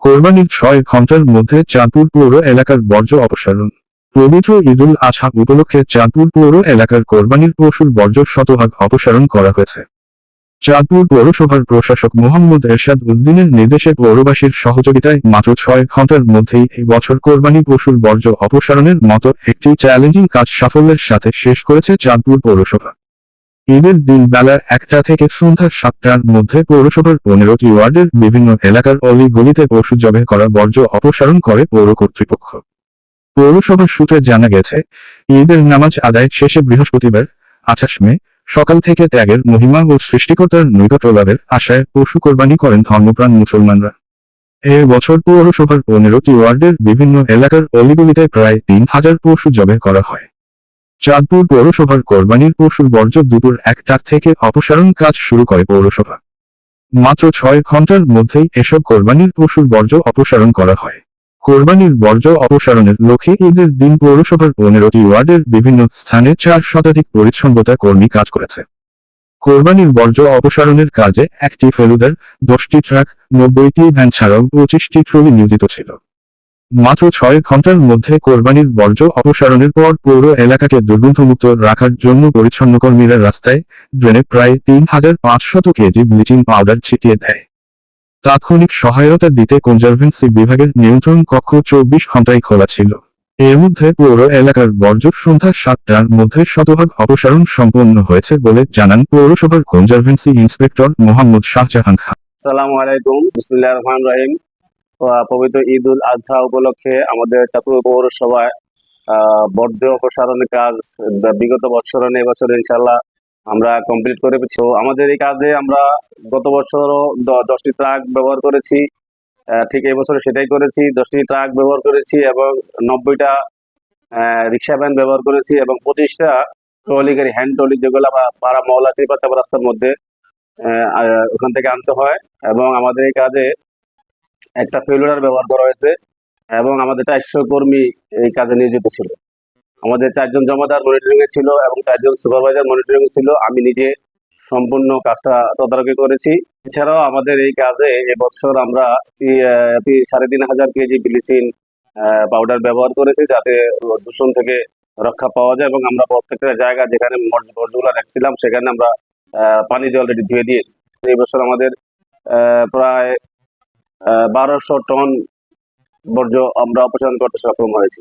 কোরবানির 6 ঘন্টার মধ্যে চাঁদপুর পৌর এলাকার বর্জ্য অপসারণ। পবিত্র ঈদুল আজহা উপলক্ষে চাঁদপুর পৌর এলাকার কোরবানির পশুর বর্জ্য শতভাগ অপসারণ করা হয়েছে। চাঁদপুর পৌরসভার প্রশাসক মোহাম্মদ এরশাদ উদ্দিনের নির্দেশে পৌরবাসীর সহযোগিতায় মাত্র 6 ঘন্টার মধ্যেই এই বছর কোরবানি পশুর বর্জ্য অপসারণের মতো একটি চ্যালেঞ্জিং কাজ সাফল্যের সাথে শেষ করেছে চাঁদপুর পৌরসভা। ঈদের দিন বেলা 1টা থেকে সন্ধ্যা 7টার মধ্যে পৌরসভার 15টি ওয়ার্ডের বিভিন্ন এলাকার অলি গলিতে পশু জবাই করা বর্জ্য অপসারণ করে পৌর কর্তৃপক্ষ। পৌরসভা সূত্রে জানা গেছে, ঈদের নামাজ আদায় শেষে বৃহস্পতিবার 28 মে সকাল থেকে ত্যাগের মহিমা ও সৃষ্টিকর্তার নৈকট্য লাভের আশায় পশু কোরবানি করেন ধর্মপ্রাণ মুসলমানরা। এ বছর পৌরসভার 15টি ওয়ার্ডের বিভিন্ন এলাকার অলিগলিতে প্রায় 3000 পশু জবাই করা হয়। চাঁদপুর পৌরসভার কোরবানির পশুর বর্জ্য দুপুর 1টা থেকে অপসারণ কাজ শুরু করে পৌরসভা। মাত্র 6 ঘন্টার মধ্যেই এসব কোরবানির পশুর বর্জ্য অপসারণ করা হয়। কোরবানির বর্জ্য অপসারণের লক্ষ্যে ঈদের দিন পৌরসভার 15টি ওয়ার্ডের বিভিন্ন স্থানে 4 শতাধিক পরিচ্ছন্নতা কর্মী কাজ করেছে। কোরবানির বর্জ্য অপসারণের কাজে 1টি ফেলুদার, 10টি ট্রাক, 90টি ভ্যান ছাড়াও 25টি ট্রলি নিয়োজিত ছিল। মাত্র 6 ঘন্টার মধ্যে কোরবানির বর্জ্য অপসারণের পর পৌর এলাকাকে দুর্গন্ধমুক্ত রাখার জন্য পরিচ্ছন্ন কর্মীরা রাস্তায়, ড্রেনে প্রায় 3500 কেজি ব্লিচিং পাউডার ছিটিয়ে দেয়। তাৎক্ষণিক সহায়তা দিতে কনজারভেন্সি বিভাগের নিয়ন্ত্রণ কক্ষ 24 ঘন্টায় খোলা ছিল। এর মধ্যে পৌর এলাকার বর্জ্য সন্ধ্যা 7টার মধ্যে শতভাগ অপসারণ সম্পন্ন হয়েছে বলে জানান পৌরসভার কনজারভেন্সি ইন্সপেক্টর মোহাম্মদ শাহজাহান খান। আসসালামু আলাইকুম, বিসমিল্লাহির রহমানির রহিম। পবিত্র ঈদুল আজহা উপলক্ষে আমাদের চাঁদপুর পৌরসভায় বর্জ্য অপসারণের কাজ বিগত বছর এবছর ইনশাল্লাহ আমরা কমপ্লিট করে পেয়েছি। আমাদের এই কাজে আমরা গত বছরও 10টি ট্রাক ব্যবহার করেছি, ঠিক এই বছর সেটাই করেছি। 10টি ট্রাক ব্যবহার করেছি এবং 90টা রিক্সা ভ্যান ব্যবহার করেছি এবং 25টা ট্রলি গাড়ি, হ্যান্ড ট্রলি, যেগুলো পাড়া মহল্লা চিপা চাপা রাস্তার মধ্যে ওখান থেকে আনতে হয়। এবং আমাদের এই কাজে একটা ফেলুডার ব্যবহার করা হয়েছে এবং আমাদের 400 কর্মী এই কাজে নিয়োজিত ছিল। আমাদের 4 জন জমাদার মনিটরিং এ ছিল এবং 4 জন সুপারভাইজার মনিটরিং ছিল। আমি নিজে সম্পূর্ণ কাজটা তদারকি করেছি। এছাড়াও আমাদের এই কাজে এবছর আমরা 3500 কেজি ব্লিচিং পাউডার ব্যবহার করেছি, যাতে দূষণ থেকে রক্ষা পাওয়া যায়। এবং আমরা প্রত্যেকটা জায়গা যেখানে বর্জ্যগুলো রাখছিলাম সেখানে আমরা পানি দিয়ে অলরেডি ধুয়ে দিয়েছি। এই বছর আমাদের প্রায় 1200 টন বর্জ্য আমরা অপসারণ করতে সক্ষম হয়েছি।